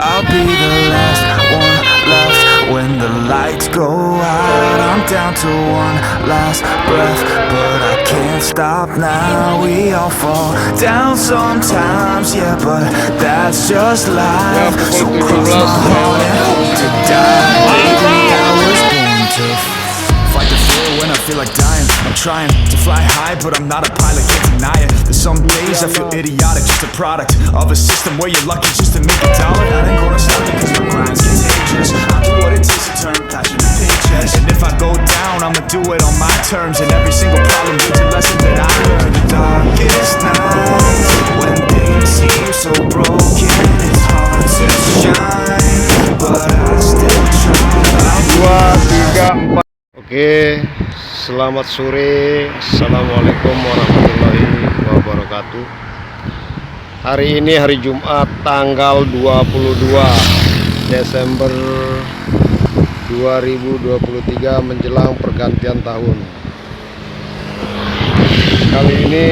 I'll be the last one left when the lights go out. I'm down to one last breath, but I can't stop now. We all fall down sometimes, yeah, but that's just life. So cross my heart and hope to die. Baby, I was born to fight the fear when I feel like dying. I'm trying to fly high, but I'm not a pilot, can't deny it. There's some days I feel idiotic, just a product of a system where you're lucky just to make a dollar. I ain't gonna stop because my grind's contagious. I'll do what it takes to turn passion to paychecks. And if I go down, I'ma do it on my terms. And every single problem is a lesson that I learned. The darkest nights, when things seem so broken, it's hard to shine, but I still try. 2, 3, 4. Oke, selamat sore. Assalamualaikum warahmatullahi wabarakatuh. Hari ini hari Jumat tanggal 22 Desember 2023 menjelang pergantian tahun. Kali ini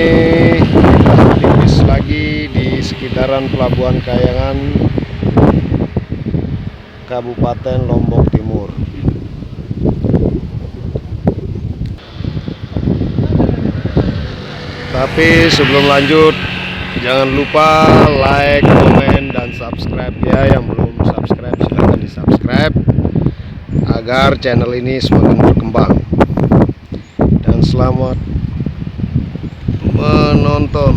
kita aktivis lagi di sekitaran pelabuhan Kayangan, Kabupaten Lombok Timur. Tapi sebelum lanjut, jangan lupa like, komen, dan subscribe ya. Yang belum subscribe silahkan di subscribe agar channel ini semakin berkembang. Dan selamat menonton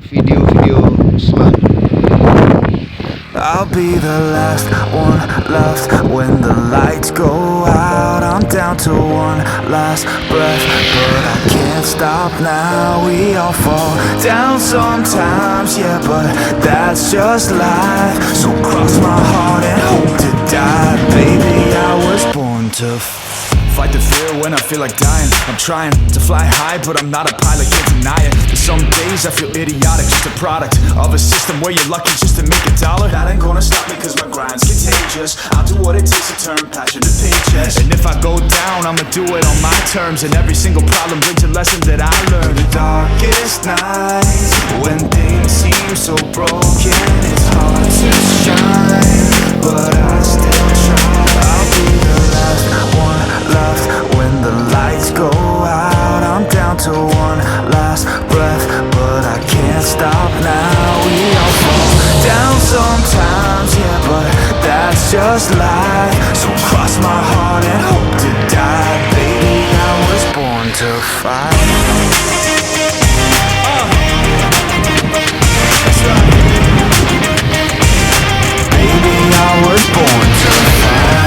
video-video selanjutnya. I'll be the last one left when the lights go out. I'm down to one last breath, but I can't stop now. We all fall down sometimes, yeah, but that's just life. So cross my heart and hope to die. Baby, I was born to fight the fear when I feel like dying. I'm trying to fly high, but I'm not a pilot, can't deny it. There's some days I feel idiotic, just a product of a system where you're lucky just to make a dollar. That ain't gonna stop me cause my grind's contagious. I'll do what it takes to turn passion to paychecks. And if I go down, I'ma do it on my terms. And every single problem brings a lesson that I learned. The darkest nights, when things seem so broken, it's hard to shine, but I still try. I'll be the last one left when the lights go out. I'm down to one last breath, but I can't stop now. We all fall down sometimes, yeah, but that's just life. So cross my heart and hope to die. Baby, I was born to fight. That's right. Baby, I was born to fight.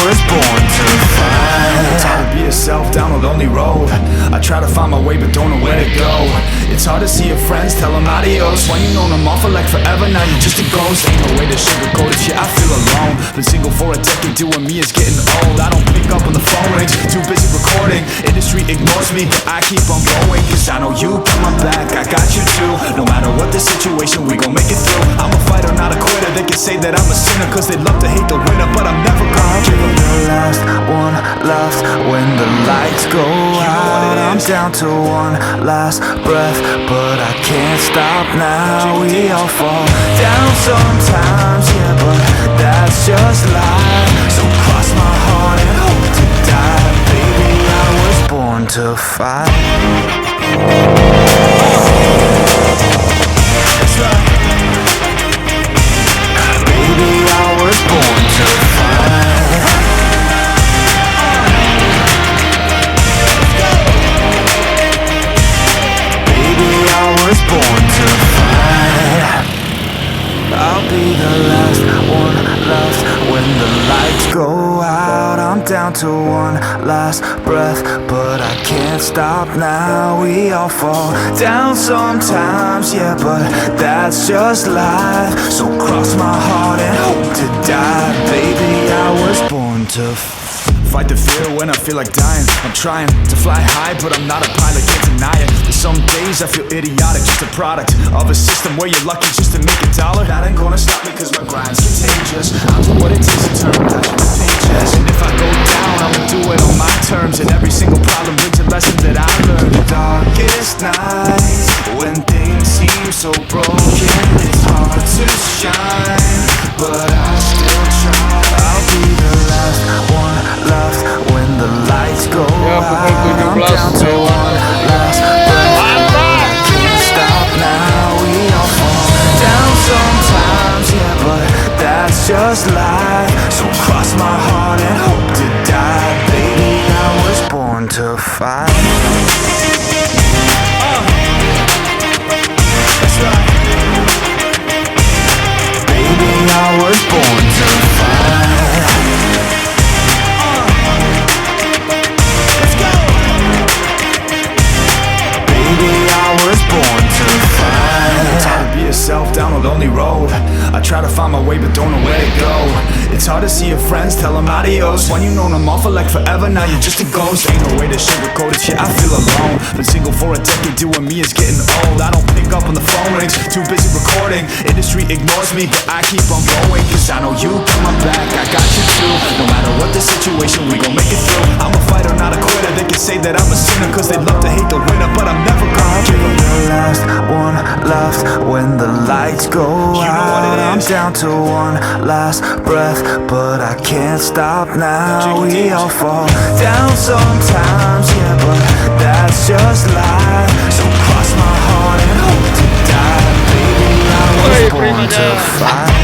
Was born to fight. It's hard to be yourself down a lonely road. I try to find my way but don't know where to go. It's hard to see your friends, tell them adios. When you know them all for like forever, now you're just a ghost. Ain't no way to sugarcoat it, yeah, I feel alone. Been single for a decade, doing me is getting old. I don't pick up when the phone rings, too busy recording. Industry ignores me, but I keep on going. Cause I know you got my back, I got you too. No matter what the situation, we gon' make it through. I'm a fighter, not a quitter. They can say that I'm a sinner cause they love to hate the winner, but I'm never gonna give up. The last one left when the lights go out. I'm down to one last breath, but I can't stop now. We all fall down sometimes, yeah, but that's just life. So cross my heart and hope to die. Baby, I was born to fight. That's right. Baby, I was born to fight. Was born to fight. I'll be the last one left when the lights go out. I'm down to one last breath, but I can't stop now. We all fall down sometimes, yeah, but that's just life. So cross my heart and hope to die. Baby, I was born to fight the fear when I feel like dying. I'm trying to fly high, but I'm not a pilot, can't deny it. There's some days I feel idiotic, just a product of a system where you're lucky just to make a dollar. That ain't gonna stop me cause my grind's contagious. I'll do what it takes to turn passion to paychecks. And if I go down, I'ma do it on my terms. And every single problem brings a lesson born to fight. That's right. Baby, I was born to fight. Let's go. Baby, I was born to fight. Hard to be yourself down a lonely road. I try to find my way but don't know where to go. It's hard to see your friends, tell them adios. When you known them all for like forever, now you're just a ghost. Ain't no way to sugarcoat it, shit, I feel alone. Been single for a decade, doing me is getting old. I don't pick up when the phone rings, too busy recording. Industry ignores me, but I keep on going. Cause I know you got my back, I got you too. No matter what the situation, we gon' make it through. I'm a fighter, not a quitter. They can say that I'm a sinner, cause they love to hate the winner. But I'm never gonna give up. The last one left when the lights go out. I'm down to one last breath, but I can't stop now. We all fall down sometimes, yeah, but that's just life. So cross my heart and hope to die. Baby, I was born to fight.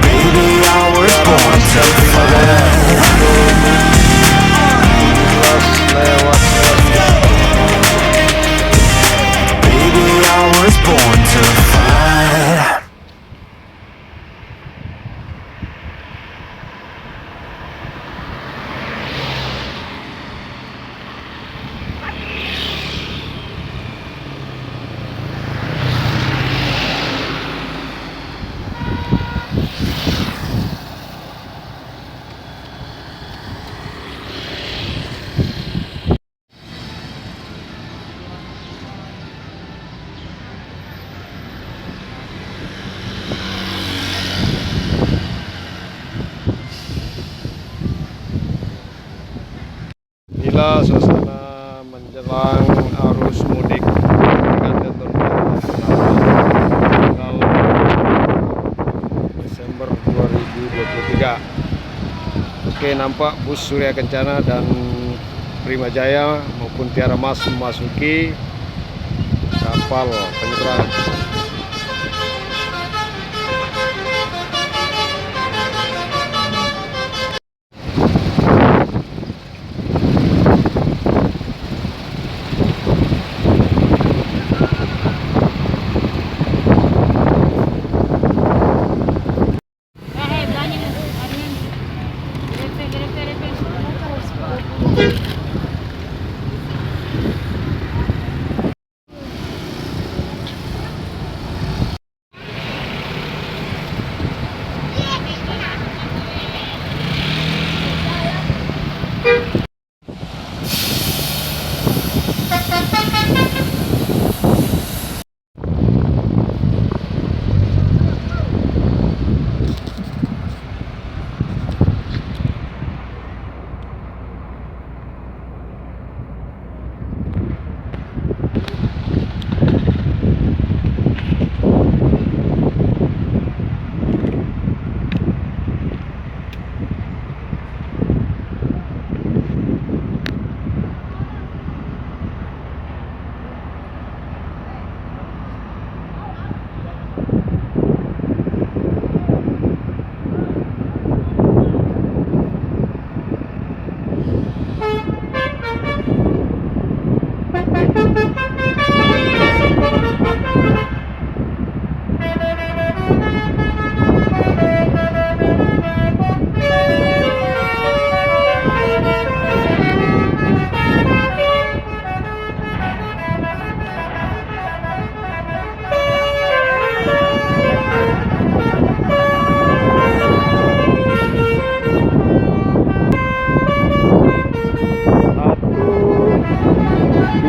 Baby, I was born to fight. Baby, I was born to fight. Inilah suasana menjelang arus mudik tanggal Desember 2023. Oke, nampak bus Surya Kencana dan Prima Jaya maupun Tiara Mas memasuki kapal penyeberangan.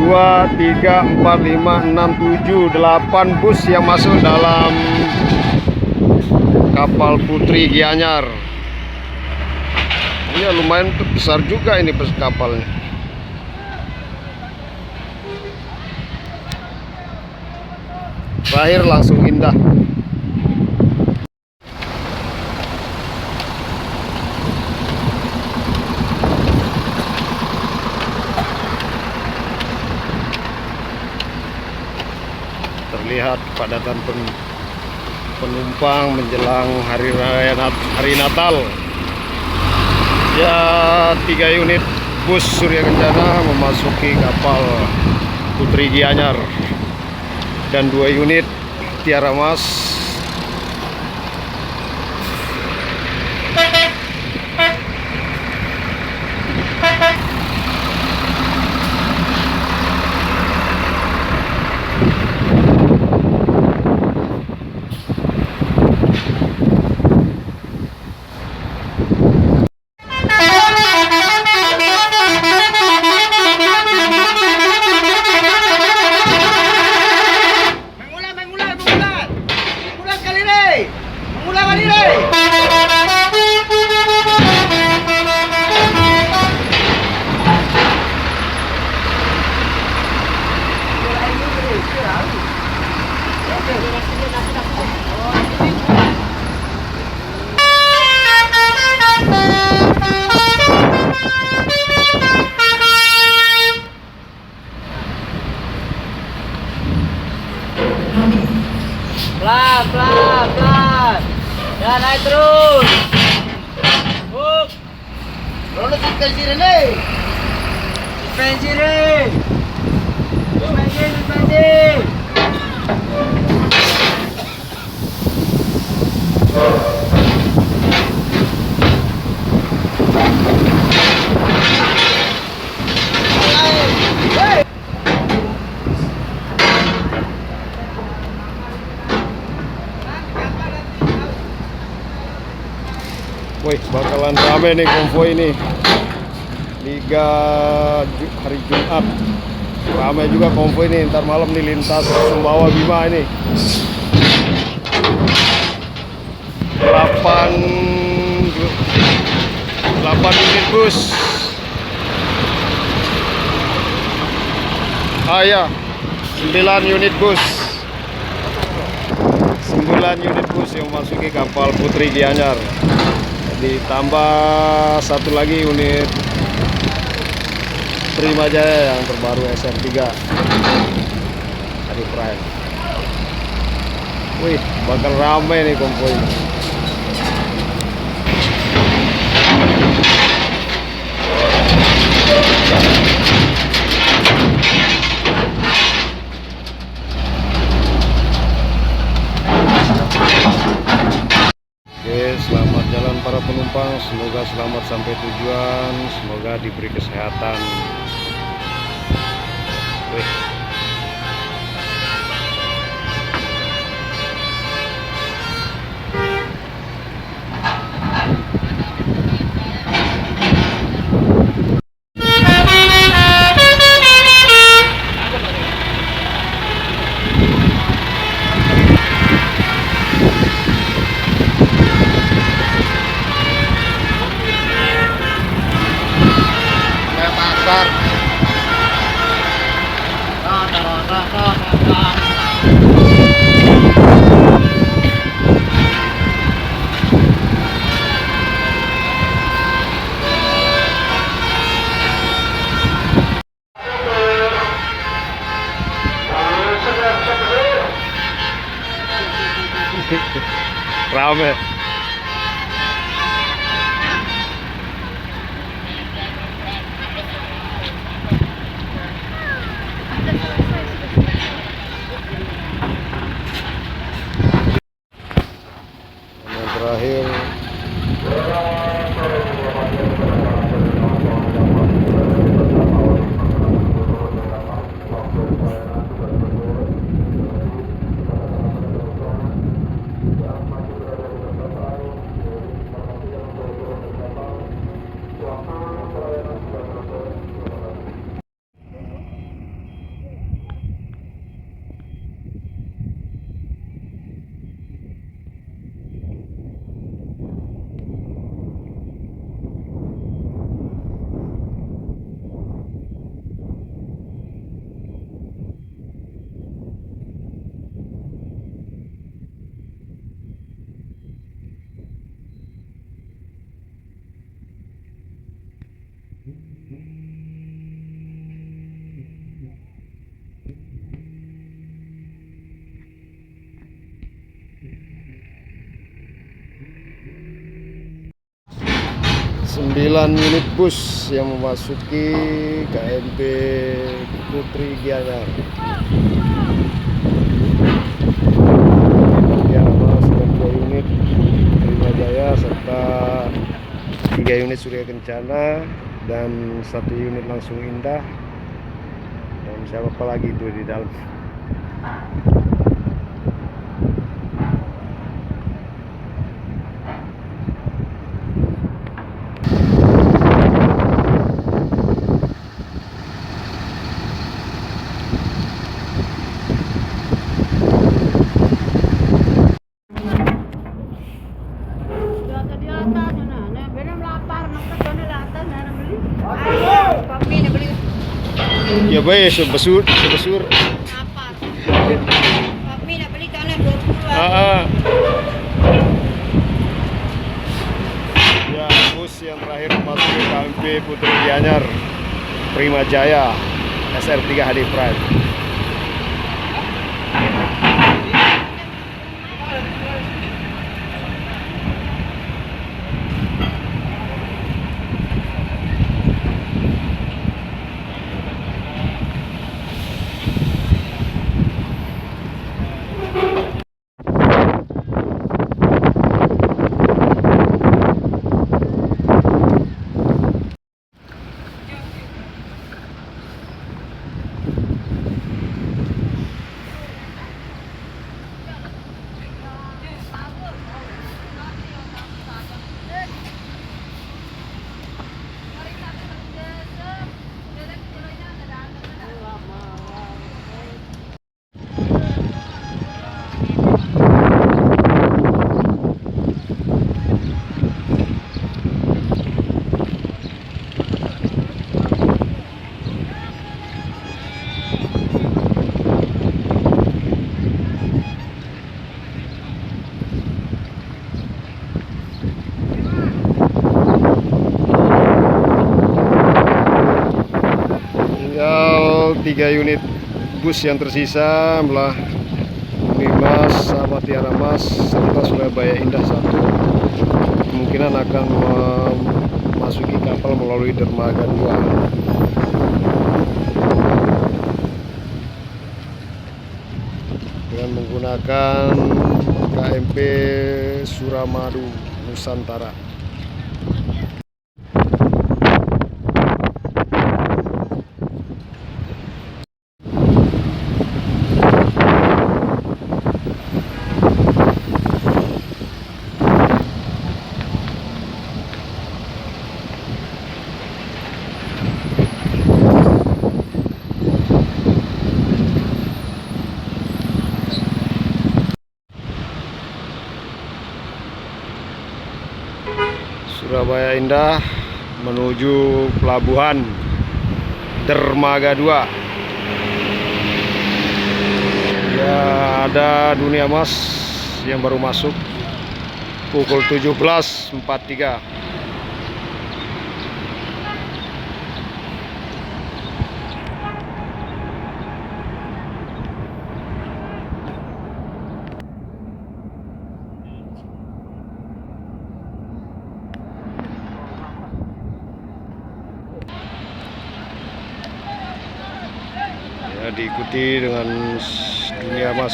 Dua, 3, 4, 5, 6, 7, 8 bus yang masuk dalam kapal Putri Gianyar. Ini lumayan besar juga ini kapalnya. Terakhir langsung indah. Terlihat kepadatan penumpang menjelang hari Natal. Ya, 3 unit bus Surya Kencana memasuki kapal Putri Gianyar dan 2 unit Tiara Mas pelan. Ya, naik terus. Buk. Rono suspensi Rene. Suspensi. Wih, bakalan rame nih konvoy ini. Hari Jumat. Rame juga konvoy ini, ntar malam nih lintas Sumbawa Bima ini. 8 unit bus. Ya, 9 unit bus. 9 unit bus yang memasuki kapal Putri Gianyar. Ditambah 1 lagi unit Primajaya yang terbaru SR3 dari Prime. Wih, bakal ramai nih konvoy ini. Selamat jalan para penumpang, semoga selamat sampai tujuan, semoga diberi kesehatan. Wih. Rame. Yang terakhir 9 unit bus yang memasuki KMP Putri Gianyar. Mas dan 2 unit Prima Jaya serta 3 unit Surya Kencana dan 1 unit Langsung Indah, dan siapa lagi itu di dalam. Ya baik, sebesur. Apa? Kami nak beli tanah 20. Ya, bus yang terakhir masuk ke KMP Putri Gianyar Prima Jaya SR3 HD Prime. Tinggal 3 unit bus yang tersisa, belah Mimas sama Tiara Mas serta Surabaya Indah 1 kemungkinan akan memasuki kapal melalui dermaga 2 dengan menggunakan KMP Suramadu Nusantara. Surabaya Indah menuju pelabuhan dermaga 2. Ya, ada Dunia Mas yang baru masuk pukul 17.43. Ya, diikuti dengan Dunia Mas.